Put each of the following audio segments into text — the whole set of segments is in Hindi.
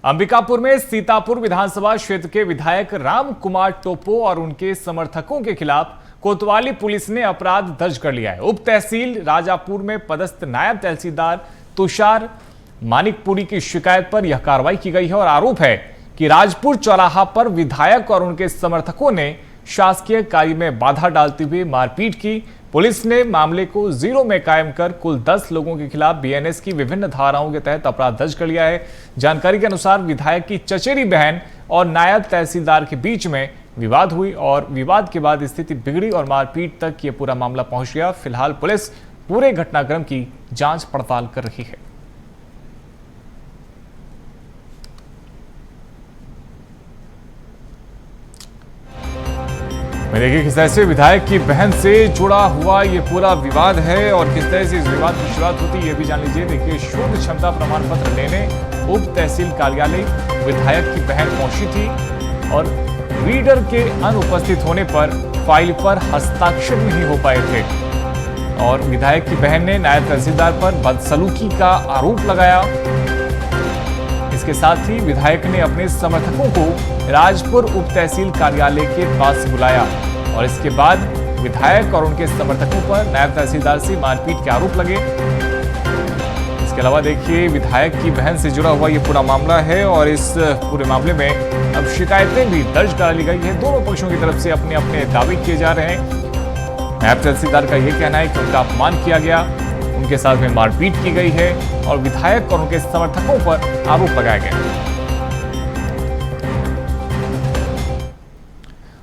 अंबिकापुर में सीतापुर विधानसभा क्षेत्र के विधायक राम कुमार टोपो और उनके समर्थकों के खिलाफ कोतवाली पुलिस ने अपराध दर्ज कर लिया है। उप तहसील राजापुर में पदस्थ नायब तहसीलदार तुषार मानिकपुरी की शिकायत पर यह कार्रवाई की गई है और आरोप है कि राजपुर चौराहा पर विधायक और उनके समर्थकों ने शासकीय कार्य में बाधा डालते हुए मारपीट की। पुलिस ने मामले को जीरो में कायम कर कुल 10 लोगों के खिलाफ बीएनएस की विभिन्न धाराओं के तहत अपराध दर्ज कर लिया है। जानकारी के अनुसार विधायक की चचेरी बहन और नायब तहसीलदार के बीच में विवाद हुई और विवाद के बाद स्थिति बिगड़ी और मारपीट तक यह पूरा मामला पहुंच गया। फिलहाल पुलिस पूरे घटनाक्रम की जांच पड़ताल कर रही है। देखिए किस तरह से विधायक की बहन से जुड़ा हुआ ये पूरा विवाद है और किस तरह से इस विवाद की शुरुआत होती है ये भी जान लीजिए। देखिए शोध क्षमता प्रमाण पत्र लेने उप तहसील कार्यालय विधायक की बहन पहुंची थी और रीडर के अनुपस्थित होने पर फाइल पर हस्ताक्षर नहीं हो पाए थे और विधायक की बहन ने नायब तहसीलदार पर बदसलूकी का आरोप लगाया। इसके साथ ही विधायक ने अपने समर्थकों को राजपुर उप तहसील कार्यालय के पास बुलाया और इसके बाद विधायक और उनके समर्थकों पर नायब तहसीलदार से मारपीट के आरोप लगे। इसके अलावा देखिए विधायक की बहन से जुड़ा हुआ ये पूरा मामला है और इस पूरे मामले में अब शिकायतें भी दर्ज करा ली गई है। दोनों पक्षों की तरफ से अपने अपने दावे किए जा रहे हैं। नायब तहसीलदार का यह कहना है कि उनका अपमान किया गया, उनके साथ में मारपीट की गई है और विधायक और उनके समर्थकों पर आरोप लगाया गया।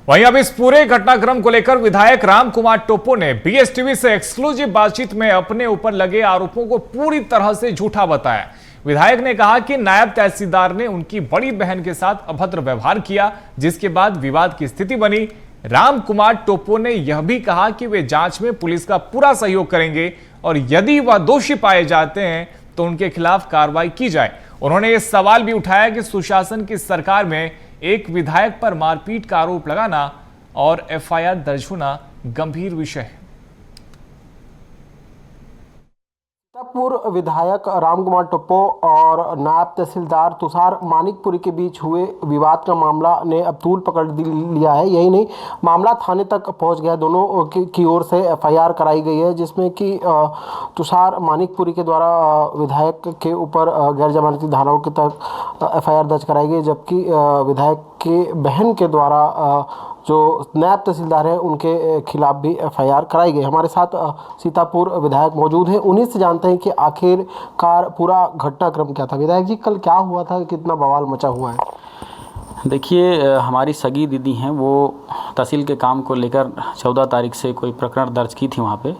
वहीं अब इस पूरे घटनाक्रम को लेकर विधायक राम कुमार टोपो ने बीएसटीवी से एक्सक्लूसिव बातचीत में अपने ऊपर लगे आरोपों को पूरी तरह से झूठा बताया। विधायक ने कहा कि नायब तहसीलदार ने उनकी बड़ी बहन के साथ अभद्र व्यवहार किया, जिसके बाद विवाद की स्थिति बनी। राम कुमार टोपो ने यह भी कहा कि वे जांच में पुलिस का पूरा सहयोग करेंगे और यदि वह दोषी पाए जाते हैं तो उनके खिलाफ कार्रवाई की जाए। उन्होंने यह सवाल भी उठाया कि सुशासन की सरकार में एक विधायक पर मारपीट का आरोप लगाना और एफआईआर दर्ज होना गंभीर विषय है। सीतापुर विधायक राम कुमार टोपो और नायब तहसीलदार तुषार मानिकपुरी के बीच हुए विवाद का मामला ने अब तूल पकड़ लिया है। यही नहीं, मामला थाने तक पहुंच गया। दोनों की ओर से एफआईआर कराई गई है, जिसमें कि तुषार मानिकपुरी के द्वारा विधायक के ऊपर गैर जमानती धाराओं के तहत एफआईआर दर्ज कराई गई, जबकि विधायक के बहन के द्वारा जो नायब तहसीलदार है उनके खिलाफ भी एफआईआर कराई गई। हमारे साथ सीतापुर विधायक मौजूद हैं, उन्हीं से जानते हैं कि आखिरकार पूरा घटनाक्रम क्या था। विधायक जी, कल क्या हुआ था, कितना बवाल मचा हुआ है? देखिए, हमारी सगी दीदी हैं, वो तहसील के काम को लेकर 14 तारीख से कोई प्रकरण दर्ज की थी वहाँ पे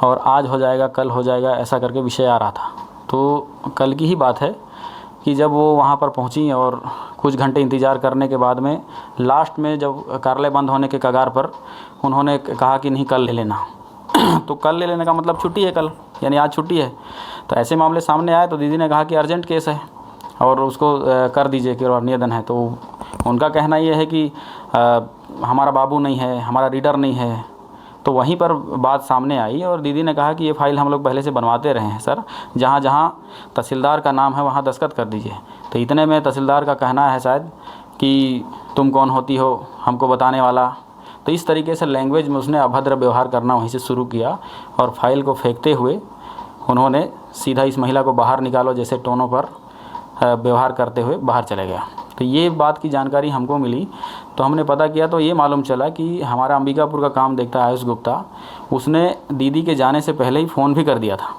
और आज हो जाएगा, कल हो जाएगा, ऐसा करके विषय आ रहा था। तो कल की ही बात है कि जब वो वहाँ पर पहुँची और कुछ घंटे इंतज़ार करने के बाद में लास्ट में जब कार्यालय बंद होने के कगार पर उन्होंने कहा कि नहीं, कल ले लेना। तो कल ले लेने का मतलब छुट्टी है, कल यानी आज छुट्टी है। तो ऐसे मामले सामने आए तो दीदी ने कहा कि अर्जेंट केस है और उसको कर दीजिए कि निवेदन है। तो उनका कहना ये है कि हमारा बाबू नहीं है, हमारा रीडर नहीं है। तो वहीं पर बात सामने आई और दीदी ने कहा कि ये फाइल हम लोग पहले से बनवाते रहे हैं सर, जहाँ जहाँ तहसीलदार का नाम है वहाँ दस्तखत कर दीजिए। तो इतने में तहसीलदार का कहना है शायद कि तुम कौन होती हो हमको बताने वाला। तो इस तरीके से लैंग्वेज में उसने अभद्र व्यवहार करना वहीं से शुरू किया और फाइल को फेंकते हुए उन्होंने सीधा इस महिला को बाहर निकालो जैसे टोनों पर व्यवहार करते हुए बाहर चले गया। तो ये बात की जानकारी हमको मिली तो हमने पता किया तो ये मालूम चला कि हमारा अंबिकापुर का काम देखता है आयुष गुप्ता, उसने दीदी के जाने से पहले ही फ़ोन भी कर दिया था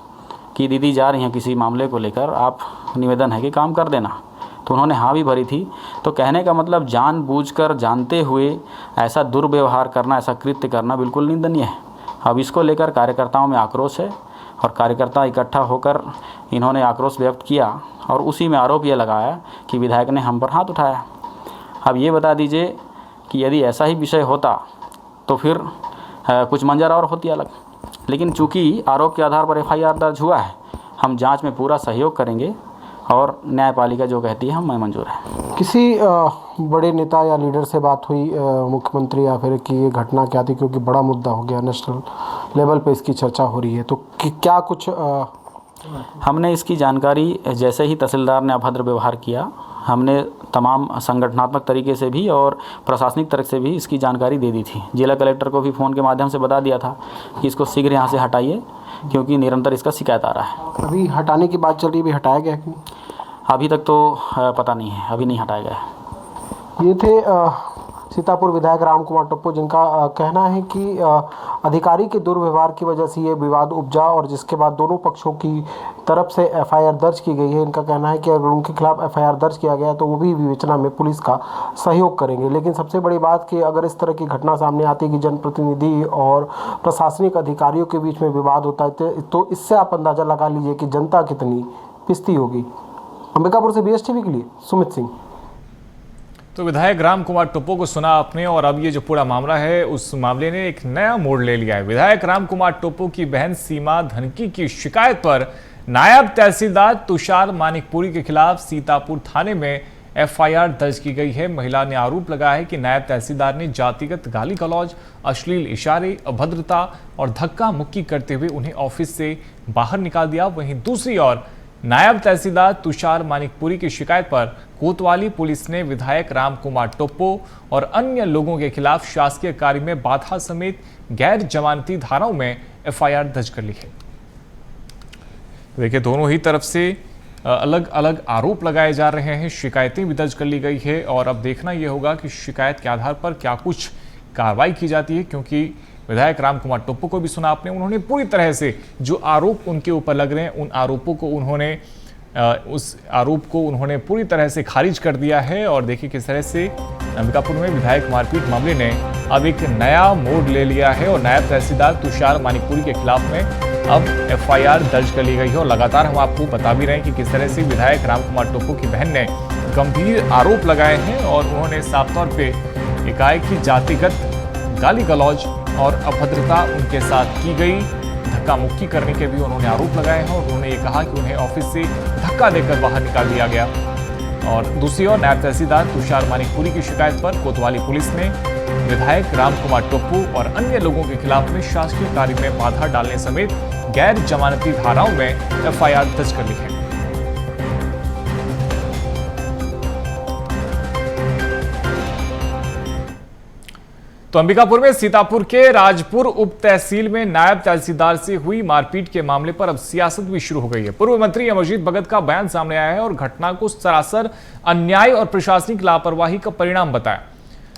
कि दीदी जा रही हैं किसी मामले को लेकर, आप निवेदन है कि काम कर देना। तो उन्होंने हाँ भी भरी थी। तो कहने का मतलब जानबूझकर, जानते हुए ऐसा दुर्व्यवहार करना, ऐसा कृत्य करना बिल्कुल निंदनीय है। अब इसको लेकर कार्यकर्ताओं में आक्रोश है और कार्यकर्ता इकट्ठा होकर इन्होंने आक्रोश व्यक्त किया और उसी में आरोप ये लगाया कि विधायक ने हम पर हाथ उठाया। अब ये बता दीजिए कि यदि ऐसा ही विषय होता तो फिर कुछ मंजर और होती अलग, लेकिन चूंकि आरोप के आधार पर एफआईआर दर्ज हुआ है, हम जांच में पूरा सहयोग करेंगे और न्यायपालिका जो कहती है हमें मंजूर है। किसी बड़े नेता या लीडर से बात हुई मुख्यमंत्री या फिर कि ये घटना क्या थी, क्योंकि बड़ा मुद्दा हो गया, नेशनल लेवल पे इसकी चर्चा हो रही है, तो क्या कुछ हमने इसकी जानकारी जैसे ही तहसीलदार ने अभद्र व्यवहार किया हमने तमाम संगठनात्मक तरीके से भी और प्रशासनिक तरफ से भी इसकी जानकारी दे दी थी। जिला कलेक्टर को भी फ़ोन के माध्यम से बता दिया था कि इसको शीघ्र यहाँ से हटाइए, क्योंकि निरंतर इसका शिकायत आ रहा है। अभी हटाने की बात चल रही है, अभी हटाया गया कि अभी तक तो पता नहीं है, अभी नहीं हटाया गया है। ये थे सीतापुर विधायक राम कुमार टोप्पो, जिनका कहना है कि अधिकारी के दुर्व्यवहार की वजह से ये विवाद उपजा और जिसके बाद दोनों पक्षों की तरफ से एफआईआर दर्ज की गई है। इनका कहना है कि अगर उनके खिलाफ एफआईआर दर्ज किया गया तो वो भी विवेचना में पुलिस का सहयोग करेंगे। लेकिन सबसे बड़ी बात कि अगर इस तरह की घटना सामने आती है कि जनप्रतिनिधि और प्रशासनिक अधिकारियों के बीच में विवाद होता है तो इससे आप अंदाज़ा लगा लीजिए कि जनता कितनी पिसती होगी। अंबिकापुर से BSTV के लिए सुमित सिंह। तो विधायक राम कुमार टोप्पो को सुना आपने, और अब ये जो पूरा मामला है उस मामले ने एक नया मोड़ ले लिया है। विधायक राम कुमार टोप्पो की बहन सीमा धनकी की शिकायत पर नायब तहसीलदार तुषार मानिकपुरी के खिलाफ सीतापुर थाने में एफआईआर दर्ज की गई है। महिला ने आरोप लगाया है कि नायब तहसीलदार ने जातिगत गाली गलौज, अश्लील इशारे, अभद्रता और धक्का मुक्की करते हुए उन्हें ऑफिस से बाहर निकाल दिया। वहीं दूसरी ओर नायब तहसीलदार तुषार मानिकपुरी की शिकायत पर कोतवाली पुलिस ने विधायक राम कुमार टोप्पो और अन्य लोगों के खिलाफ शासकीय कार्य में बाधा समेत गैर जमानती धाराओं में एफआईआर दर्ज कर ली है। देखिए, दोनों ही तरफ से अलग अलग आरोप लगाए जा रहे हैं, शिकायतें भी दर्ज कर ली गई है और अब देखना यह होगा कि शिकायत के आधार पर क्या कुछ कार्रवाई की जाती है। क्योंकि विधायक राम कुमार टोप्पो को भी सुना आपने, उन्होंने पूरी तरह से जो आरोप उनके ऊपर लग रहे हैं उन आरोपों को उन्होंने पूरी तरह से खारिज कर दिया है। और देखिए किस तरह से अंबिकापुर में विधायक मारपीट मामले ने अब एक नया मोड़ ले लिया है और नायब तहसीलदार तुषार मानिकपुरी के खिलाफ में अब एफआईआर दर्ज कर ली गई है। और लगातार हम आपको बता भी रहे हैं कि किस तरह से विधायक राम कुमार टोप्पो की बहन ने गंभीर आरोप लगाए हैं और उन्होंने साफ तौर पर एकाएक की जातिगत गाली गलौज और अभद्रता उनके साथ की गई, धक्का मुक्की करने के भी उन्होंने आरोप लगाए हैं और उन्होंने ये कहा कि उन्हें ऑफिस से धक्का देकर बाहर निकाल दिया गया। और दूसरी ओर नायब तहसीलदार तुषार मानिकपुरी की शिकायत पर कोतवाली पुलिस ने विधायक राम कुमार टोप्पो और अन्य लोगों के खिलाफ में शासकीय कार्य में बाधा डालने समेत गैर जमानती धाराओं में एफआईआर दर्ज कर ली है। तो अंबिकापुर में सीतापुर के राजपुर उप तहसील में नायब तहसीलदार से हुई मारपीट के मामले पर अब सियासत भी शुरू हो गई है। पूर्व मंत्री अमरजीत भगत का बयान सामने आया है और घटना को सरासर अन्याय और प्रशासनिक लापरवाही का परिणाम बताया।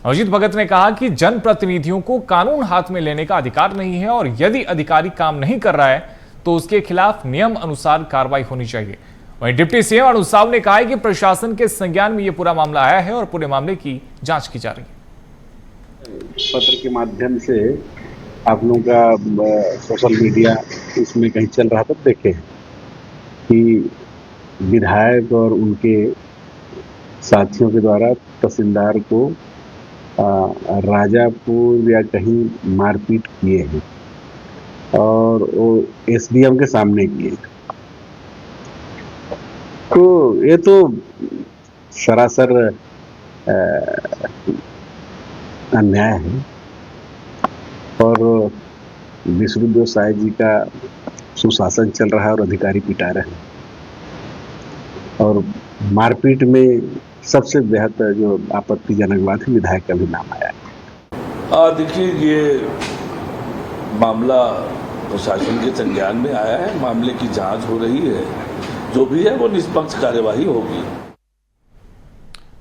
अमरजीत भगत ने कहा कि जनप्रतिनिधियों को कानून हाथ में लेने का अधिकार नहीं है और यदि अधिकारी काम नहीं कर रहा है तो उसके खिलाफ नियम अनुसार कार्रवाई होनी चाहिए। वहीं डिप्टी सीएम अरुण साव ने कहा है कि प्रशासन के संज्ञान में यह पूरा मामला आया है और पूरे मामले की जांच की जा रही है। पत्र के माध्यम से आप लोगों का सोशल मीडिया इसमें कहीं चल रहा था, देखे कि विधायक और उनके साथियों के द्वारा तहसीलदार को राजापुर या कहीं मारपीट किए हैं और वो एसडीएम के सामने किए। तो ये तो सरासर अन्याय है और विष्णुदेव साय जी का सुशासन चल रहा है और अधिकारी पिटा रहे हैं। और मारपीट में सबसे बेहतर जो आपत्तिजनक बात है, विधायक का भी नाम आया है। देखिए, ये मामला प्रशासन के संज्ञान में आया है, मामले की जांच हो रही है, जो भी है वो निष्पक्ष कार्यवाही होगी।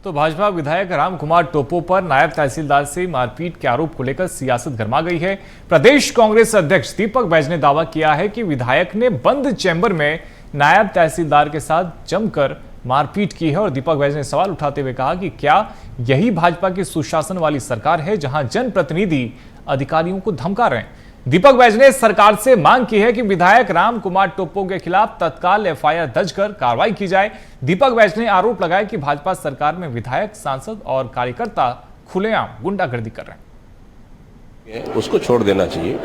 तो भाजपा विधायक राम कुमार टोप्पो पर नायब तहसीलदार से मारपीट के आरोप को लेकर सियासत गर्मा गई है। प्रदेश कांग्रेस अध्यक्ष दीपक बैज ने दावा किया है कि विधायक ने बंद चैंबर में नायब तहसीलदार के साथ जमकर मारपीट की है। और दीपक बैज ने सवाल उठाते हुए कहा कि क्या यही भाजपा की सुशासन वाली सरकार है जहां जनप्रतिनिधि अधिकारियों को धमका रहे हैं। दीपक बैज ने सरकार से मांग की है कि विधायक राम कुमार टोप्पो के खिलाफ तत्काल एफआईआर दर्ज कर कार्रवाई की जाए। दीपक बैज ने आरोप लगाया कि भाजपा सरकार में विधायक, सांसद और कार्यकर्ता खुलेआम गुंडागर्दी कर रहे हैं। उसको छोड़ देना चाहिए।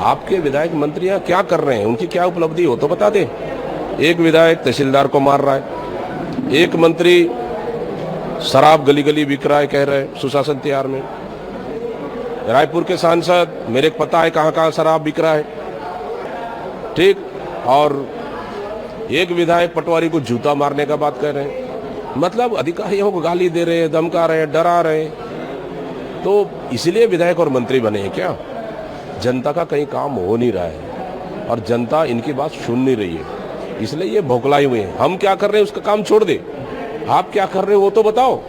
आपके विधायक मंत्री क्या कर रहे हैं, उनकी क्या उपलब्धि हो तो बता दें। एक विधायक तहसीलदार को मार रहा है, एक मंत्री शराब गली गली बिक रहा है, कह रहे हैं सुशासन त्यार में। रायपुर के सांसद, मेरे को पता है कहाँ कहाँ शराब बिक रहा है, ठीक। और एक विधायक पटवारी को जूता मारने का बात कह रहे हैं। मतलब अधिकारियों को गाली दे रहे, धमका रहे, डरा रहे। तो इसलिए विधायक और मंत्री बने हैं क्या? जनता का कहीं काम हो नहीं रहा है और जनता इनकी बात सुन नहीं रही है, इसलिए ये भौखलाए हुए हैं। हम क्या कर रहे हैं उसका काम छोड़ दे, आप क्या कर रहे हो वो तो बताओ।